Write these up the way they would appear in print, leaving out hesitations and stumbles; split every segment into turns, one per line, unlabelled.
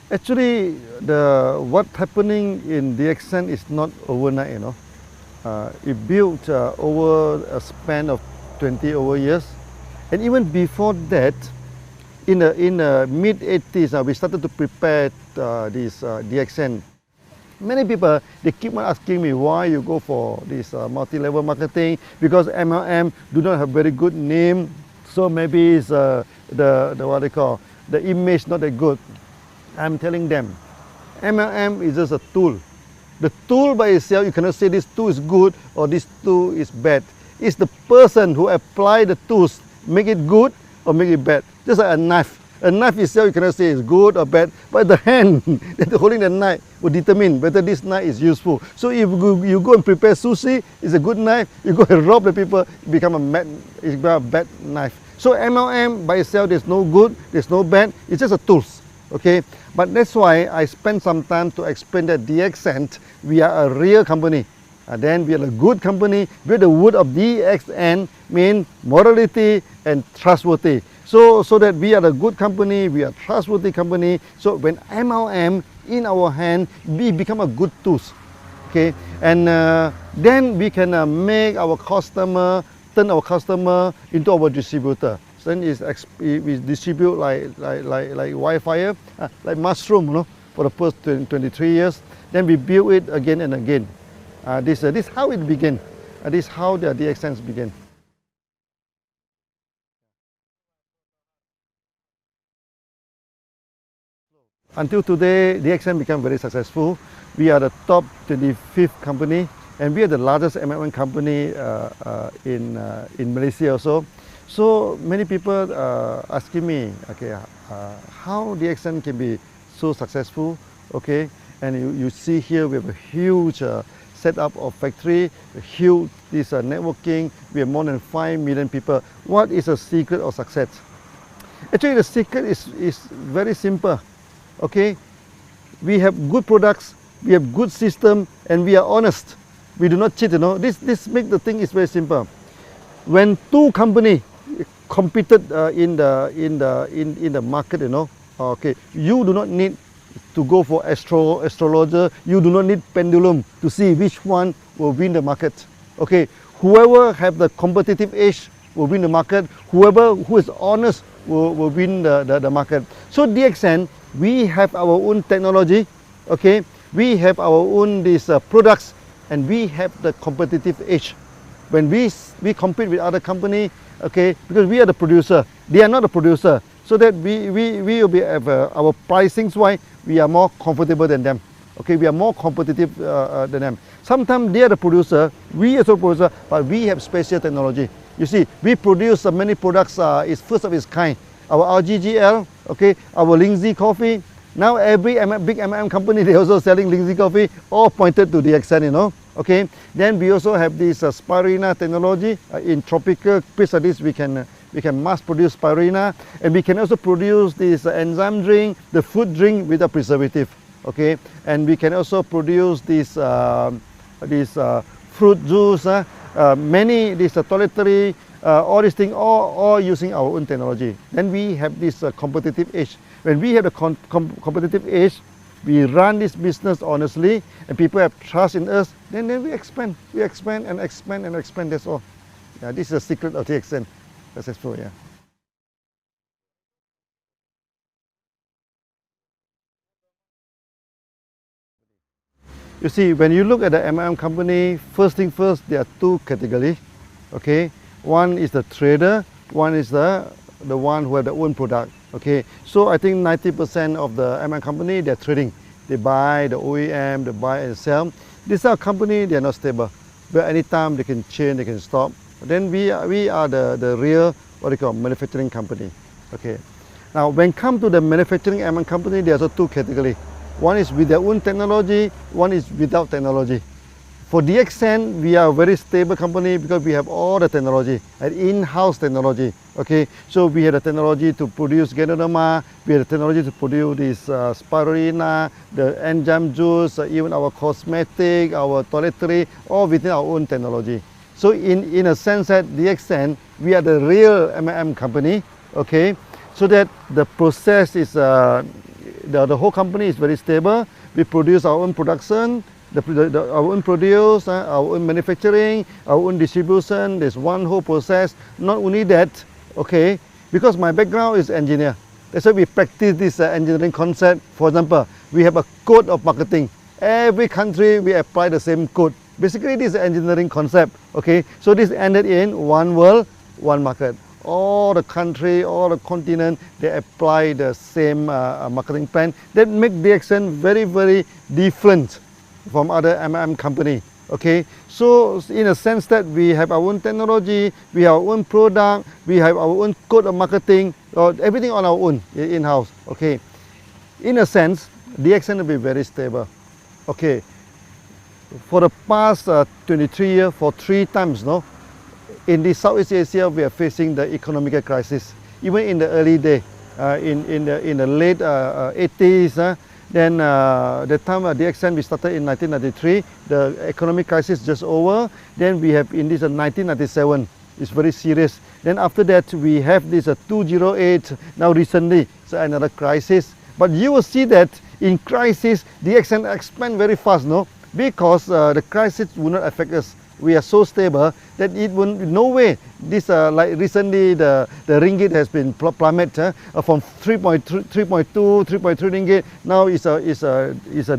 Actually, what's happening in DXN is not overnight, you know. It built over a span of 20 over years. And even before that, in the mid 80s, we started to prepare this DXN. Many people, they keep on asking me why you go for this multi-level marketing, because MLM do not have very good name, so maybe it's the what they call, the image not that good. I'm telling them, MLM is just a tool. The tool by itself, you cannot say this tool is good or this tool is bad. It's the person who apply the tools, make it good or make it bad. Just like a knife. A knife itself, you cannot say it's good or bad, but the hand that holding the knife will determine whether this knife is useful. So if you go and prepare sushi, it's a good knife. You go and rob the people, it become a bad knife. So MLM by itself, there's no good, there's no bad. It's just a tools. Okay, but that's why I spent some time to explain that DXN, we are a real company. Then we are a good company. With the word of DXN mean morality and trustworthy. So that we are a good company, we are a trustworthy company. So when MLM in our hand, we become a good tools. Okay, and then we can make our customer, turn our customer into our distributor. Then we distribute like wildfire, like mushroom, you know, for the first 23 years. Then we build it again and again. This is how it began. This is how the DXN began. Until today, DXN became very successful. We are the top 25th company, and we are the largest MLM company in Malaysia also. So many people asking me, okay, how DXN can be so successful, okay? And you see here we have a huge setup of factory, a huge networking. We have more than 5 million people. What is the secret of success? Actually, the secret is very simple, okay? We have good products, we have good system, and we are honest. We do not cheat, you know. This makes the thing is very simple. When two companies competed in the market, you know, okay, you do not need to go for astrologer, you do not need pendulum to see which one will win the market. Okay, whoever have the competitive edge will win the market, whoever who is honest will win the market. So DXN, we have our own technology, okay, we have our own these products, and we have the competitive edge. When we compete with other company, okay, because we are the producer, they are not the producer, so that we will be our pricings wise, we are more comfortable than them. Okay, we are more competitive than them. Sometimes they are the producer, we also producer, but we have special technology. You see, we produce many products, is first of its kind. Our RGGL, okay, our Lindsay coffee. Now every big MLM company, they also selling Lindsay coffee, all pointed to DXN, you know. Okay, then we also have this spirulina technology. In tropical place like this, we can mass produce spirulina, and we can also produce this enzyme drink, the food drink with a preservative. Okay, and we can also produce this fruit juice, many this toiletry, all these things, all using our own technology. Then we have this competitive edge. When we have the competitive edge, we run this business honestly, and people have trust in us, then we expand. We expand and expand and expand, that's all. Yeah, this is the secret of DXN. Successful, yeah. You see, when you look at the MLM company, first thing first, there are two categories, okay? One is the trader, one is the one who have their own product, okay? So I think 90% of the MLM company, they're trading. They buy the OEM, they buy and sell. These are company, they are not stable. But anytime they can change, they can stop. Then we are the real, what they call, manufacturing company, okay? Now, when come to the manufacturing MLM company, there's also two categories. One is with their own technology, one is without technology. For DXN, we are a very stable company because we have all the technology, an in-house technology. Okay, so we have the technology to produce Ganoderma, we have the technology to produce this spirulina, the enzyme juice, even our cosmetic, our toiletry, all within our own technology. So in a sense that DXN, we are the real MLM company. Okay, so that the process is the whole company is very stable. We produce our own production, our own produce, our own manufacturing, our own distribution. There's one whole process. Not only that, okay, because my background is engineer. That's why we practice this engineering concept. For example, we have a code of marketing. Every country we apply the same code. Basically, this is engineering concept. Okay, so this ended in one world, one market. All the country, all the continent, they apply the same marketing plan. That make DXN very, very different from other MLM company. Okay, so in a sense that we have our own technology, we have our own product, we have our own code of marketing, everything on our own in-house. Okay, in a sense, DXN will be very stable. Okay, for the past 23 years, for 3 times, no, in the Southeast Asia, we are facing the economic crisis. Even in the early day, in the late 80s, then the time DXN we started in 1993, the economic crisis just over. Then we have in this 1997, it's very serious. Then after that, we have this 2008. Now recently, so another crisis. But you will see that in crisis, DXN expand very fast, no? Because the crisis will not affect us. We are so stable that it will no way. This like recently the ringgit has been plummeted from 3.2, 3.3 ringgit. Now is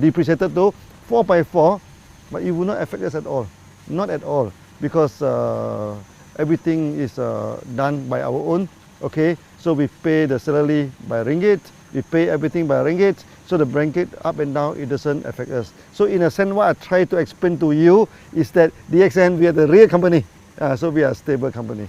depreciated to 4.4, but it will not affect us at all. Not at all, because everything is done by our own. Okay, so we pay the salary by ringgit. We pay everything by ringgit, so the ringgit up and down, it doesn't affect us. So in a sense, what I try to explain to you is that DXN, we are the real company, so we are a stable company.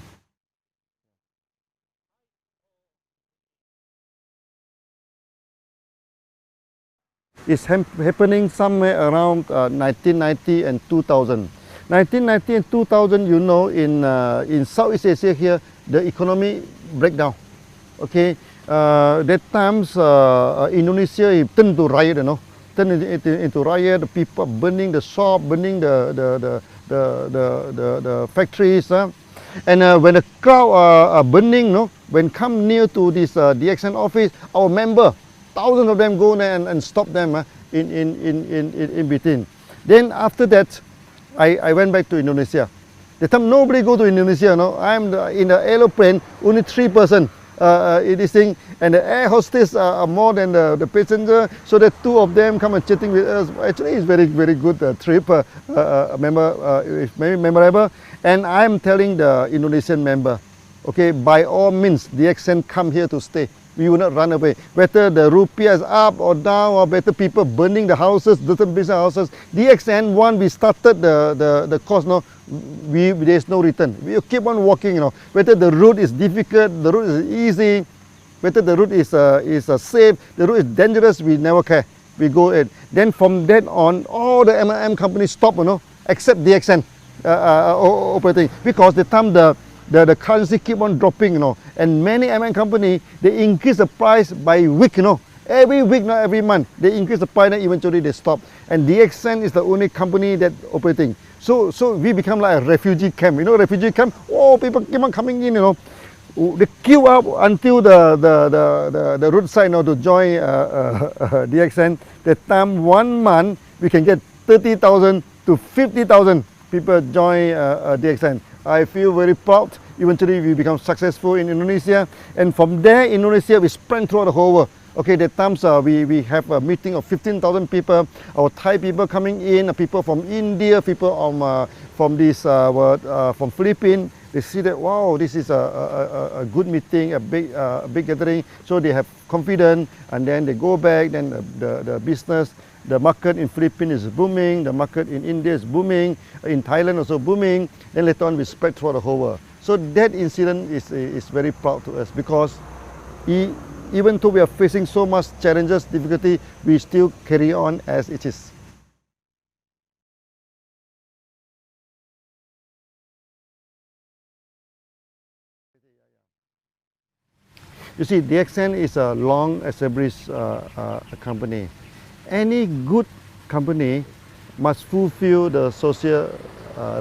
It's happening somewhere around 1990 and 2000. 1990 and 2000, you know, in Southeast Asia here, the economy breakdown. Okay. That times Indonesia turned to riot, you know, turned into riot. The people burning the shop, burning the factories, and when the crowd are burning, no, when come near to this DXN office, our member, thousands of them go there and stop them in between. Then after that, I went back to Indonesia. The time nobody go to Indonesia, no, I'm in the aeroplane, only 3 persons. This thing, and the air hostess are more than the passenger, so the 2 of them come and chatting with us. Actually, it's very, very good trip, it's very memorable. And I'm telling the Indonesian member, okay, by all means, DXN come here to stay. We will not run away. Whether the rupiah is up or down, or better people burning the houses, different business houses. DXN, one, we started the course, no, there's no return. We keep on walking, you know. Whether the route is difficult, the route is easy, whether the route is safe, the route is dangerous, we never care. We go in. Then from then on, all the MLM companies stop, you know, except DXN operating, because the time the currency keep on dropping, you know, and many MLM company, they increase the price by week, you know. Every week, not every month, they increase the price and eventually they stop. And DXN is the only company that operating. So we become like a refugee camp. You know, refugee camp. Oh, people keep on coming in. You know, they queue up until the roadside, you know, to join DXN. That time 1 month we can get 30,000 to 50,000 people join DXN. I feel very proud. Eventually we become successful in Indonesia, and from there Indonesia we spread throughout the whole world. Okay, that times we have a meeting of 15,000 people. Our Thai people coming in, people from India, people from Philippines. They see that, wow, this is a good meeting, a big gathering. So they have confidence, and then they go back. Then the business, the market in Philippines is booming. The market in India is booming. In Thailand also booming. Then later on we spread throughout the whole world. So that incident is very proud to us, because even though we are facing so much challenges, difficulty, we still carry on as it is. You see, DXN is a long established company. Any good company must fulfill the social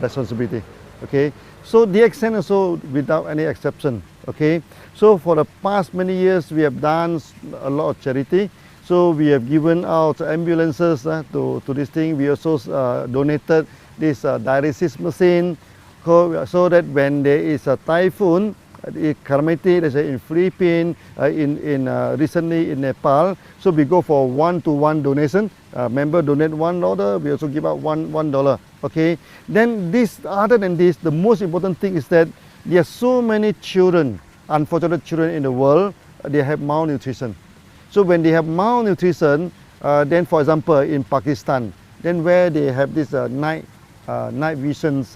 responsibility. Okay, so DXN also without any exception. Okay, so for the past many years we have done a lot of charity. So we have given out ambulances to this thing. We also donated this dialysis machine so that when there is a typhoon, calamity, let's say in Philippines, recently in Nepal, so we go for one-to-one donation. Member donate $1, we also give out $1. Okay. Then this, other than this, the most important thing is that there are so many children, unfortunate children in the world, they have malnutrition. So when they have malnutrition, then for example in Pakistan, then where they have this night visions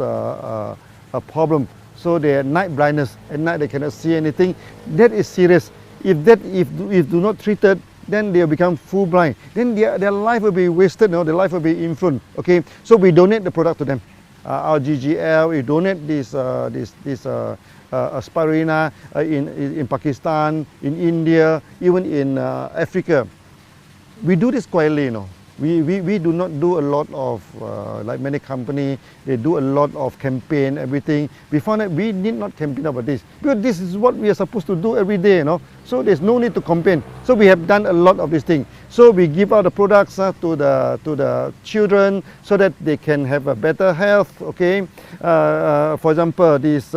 problem, so they have night blindness, at night they cannot see anything. That is serious. If do not treated, then they will become full blind. Then their life will be wasted. Their life will be influenced. Okay, so we donate the product to them. Our GGL, we donate this Spirulina in Pakistan, in India, even in Africa. We do this quietly, We do not do a lot of, like many companies, they do a lot of campaign, everything. We found that we need not campaign about this, because this is what we are supposed to do every day, So there's no need to campaign. So we have done a lot of this thing. So we give out the products to the children so that they can have a better health, okay? For example, this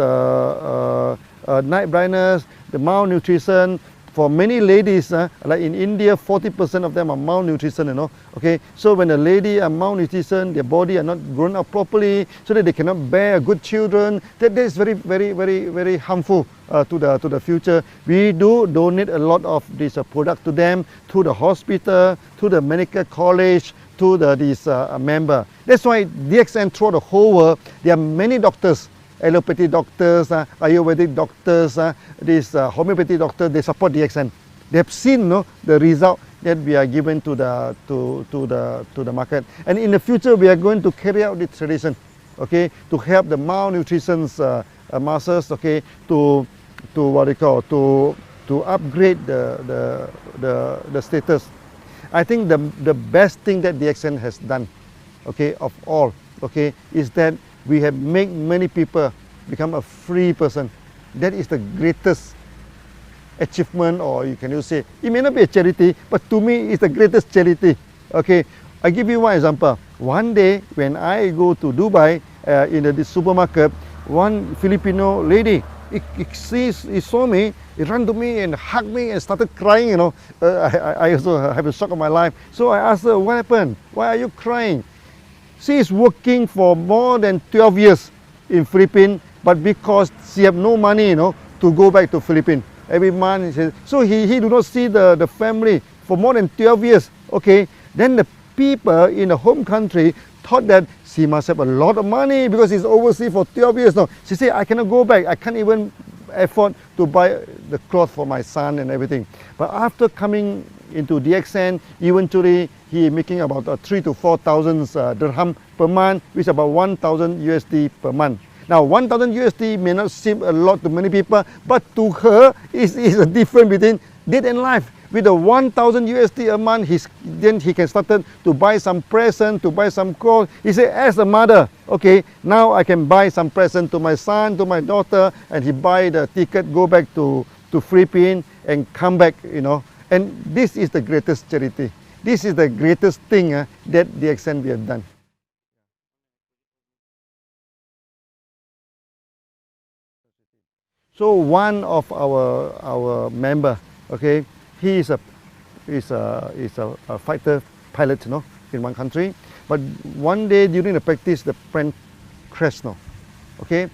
night blindness, the malnutrition. For many ladies, like in India, 40% of them are malnutrition, Okay, so when a lady are malnutrition, their body are not grown up properly, so that they cannot bear good children. That is very, very, very, very harmful to the future. We do donate a lot of this product to them, to the hospital, to the medical college, to this member. That's why DXN throughout the whole world, there are many doctors. Allopathy doctors, Ayurvedic doctors, this homeopathy doctors, they support DXN. They have seen the result that we are given to the market. And in the future, we are going to carry out this tradition, okay, to help the malnutrition masses, okay, to what they call to upgrade the status. I think the best thing that DXN has done, okay, of all, okay, is that we have made many people become a free person. That is the greatest achievement, or you can say, it may not be a charity, but to me it's the greatest charity. Okay, I give you one example. One day when I go to Dubai, in the supermarket, one Filipino lady, he saw me, he ran to me and hugged me and started crying, I also have a shock of my life. So I asked her, what happened? Why are you crying? She is working for more than 12 years in Philippines, but because she have no money, to go back to Philippines every month. So he do not see the family for more than 12 years. Okay, then the people in the home country thought that she must have a lot of money because she's overseas for 12 years now. She said, I cannot go back. I can't even afford to buy the clothes for my son and everything. But after coming into DXN, eventually he making about 3,000 to 4,000 dirham per month, which is about 1,000 USD per month. Now 1,000 USD may not seem a lot to many people, but to her is a difference between death and life. With the 1,000 USD a month, then he can start to buy some present, to buy some clothes. He said, as a mother, okay, now I can buy some present to my son, to my daughter, and he buy the ticket, go back to Philippines and come back, And this is the greatest charity. This is the greatest thing that DXN we have done. So one of our member, okay, he is a fighter pilot, in one country. But one day during the practice, the plane crashed, okay.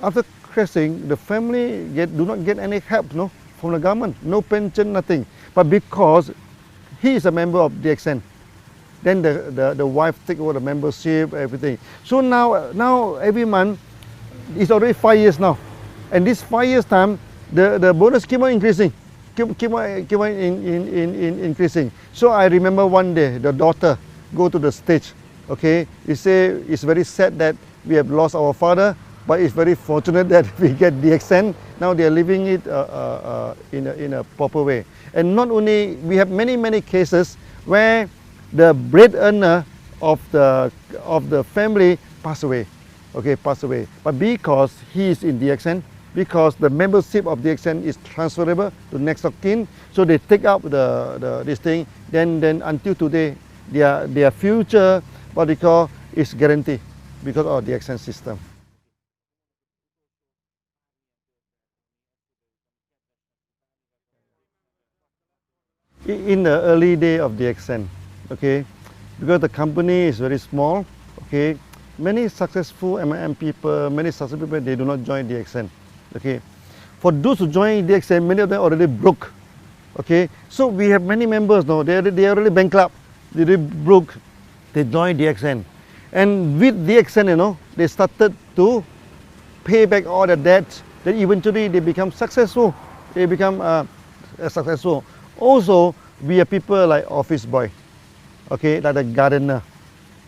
After crashing, the family do not get any help, from the government, no pension, nothing. But because he is a member of DXN, then the wife take over the membership, everything. So now every month, it's already 5 years now, and this 5 years time, the bonus keep on increasing, keep on increasing. So I remember one day the daughter go to the stage, okay. He say it's very sad that we have lost our father, but it's very fortunate that we get DXN. Now they are living it in a proper way. And not only, we have many cases where the bread earner of the family pass away, okay, pass away. But because he is in DXN, because the membership of DXN is transferable to next of kin. So they take up this thing. Then until today, their future, what they call, is guaranteed because of the DXN system. In the early day of DXN, okay, because the company is very small, okay, many successful MLM people, many successful people, they do not join DXN, okay. For those who join DXN, many of them already broke, okay. So we have many members now, they are already bankrupt, they already broke, they join DXN. And with DXN, you know, they started to pay back all the debts, then eventually they become successful, they become successful. Also, we are people like office boy, okay, like the gardener,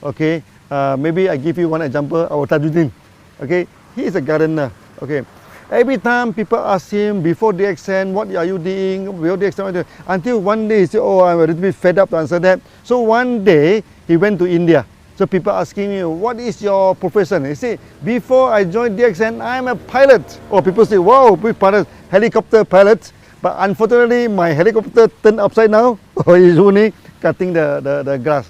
okay. Maybe I give you one example, our Tajuddin, okay, he is a gardener, okay. Every time people ask him before DXN, what are you doing, before DXN, until one day he said, oh, I'm a little bit fed up to answer that. So one day he went to India. So people asking me, what is your profession? He said, before I joined DXN, I'm a pilot. Or people say, wow, big pilot, helicopter pilot. But unfortunately, my helicopter turned upside down, or he's only cutting the grass.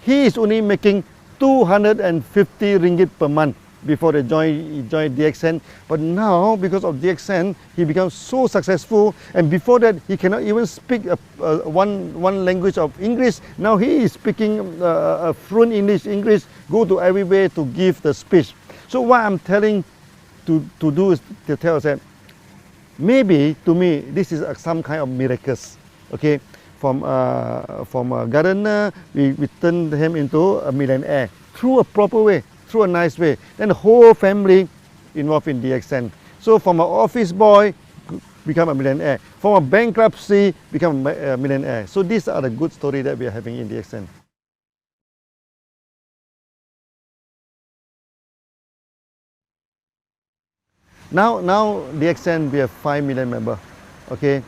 He is only making 250 ringgit per month before he joined DXN. But now, because of DXN, he becomes so successful. And before that, he cannot even speak one language of English. Now he is speaking fluent English, go to everywhere to give the speech. So what I'm telling to do is to tell us that maybe to me this is some kind of miracles, okay. From a gardener, we turn him into a millionaire through a proper way, through a nice way. Then the whole family involved in DXN. So from an office boy, become a millionaire. From a bankruptcy, become a millionaire. So these are the good stories that we are having in DXN. Now DXN, we have 5 million members, okay.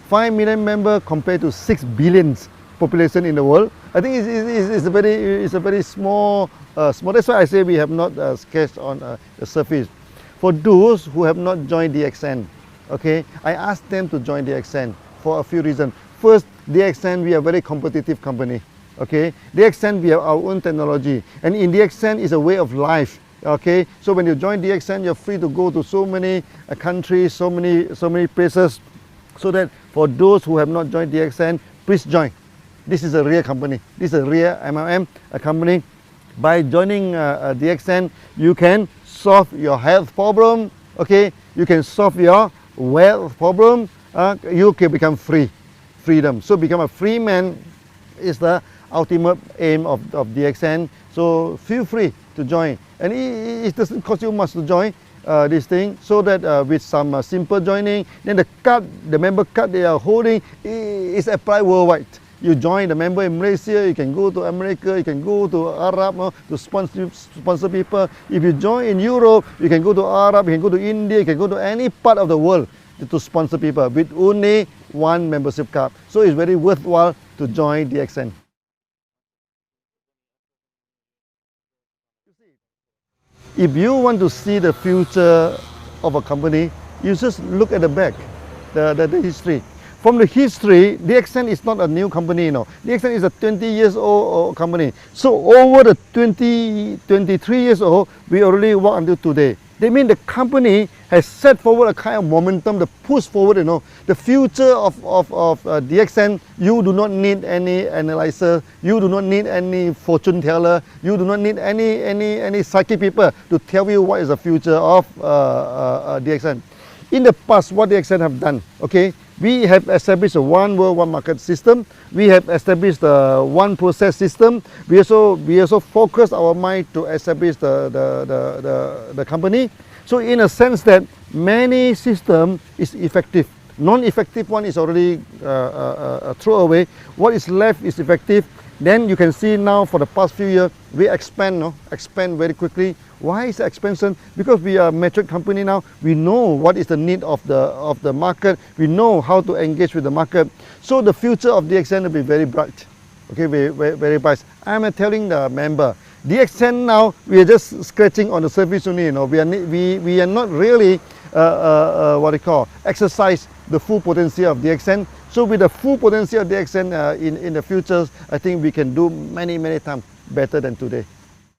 5 million members compared to 6 billion population in the world. I think it's a very small. That's why I say we have not sketched on the surface. For those who have not joined DXN, okay, I asked them to join DXN for a few reasons. First, DXN, we are a very competitive company, okay. DXN, we have our own technology, and in DXN is a way of life. Okay, so when you join DXN, you're free to go to so many countries, so many places. So that for those who have not joined DXN, please join. This is a real company. This is a real MLM company. By joining DXN, you can solve your health problem. Okay, you can solve your wealth problem. You can become freedom. So become a free man is the ultimate aim of DXN. So feel free to join, and it doesn't cost you much to join this thing, so that with some simple joining, then the member card they are holding is applied worldwide. You join the member in Malaysia, you can go to America, you can go to Arab to sponsor people. If you join in Europe, you can go to Arab, you can go to India, you can go to any part of the world to sponsor people with only one membership card. So it's very worthwhile to join DXN. If you want to see the future of a company, you just look at the back, the history. From the history, DXN is not a new company, you know. DXN is a 20 years old company. So over the 23 years old, we already work until today. They mean the company has set forward a kind of momentum, the push forward, you know. The future of DXN, you do not need any analyzer, you do not need any fortune teller, you do not need any psychic people to tell you what is the future of DXN. In the past, what DXN have done, okay, we have established a one world, one market system. We have established a one process system. We also focus our mind to establish the company. So in a sense that many system is effective. Non-effective one is already thrown away. What is left is effective. Then you can see now for the past few years, we expand very quickly. Why is the expansion? Because we are a mature company now. We know what is the need of the market. We know how to engage with the market. So the future of DXN will be very bright. Okay, very bright. I'm telling the member, DXN now, we are just scratching on the surface only. You know, we are not really exercise the full potential of DXN. So with the full potential of DXN in the future, I think we can do many times better than today.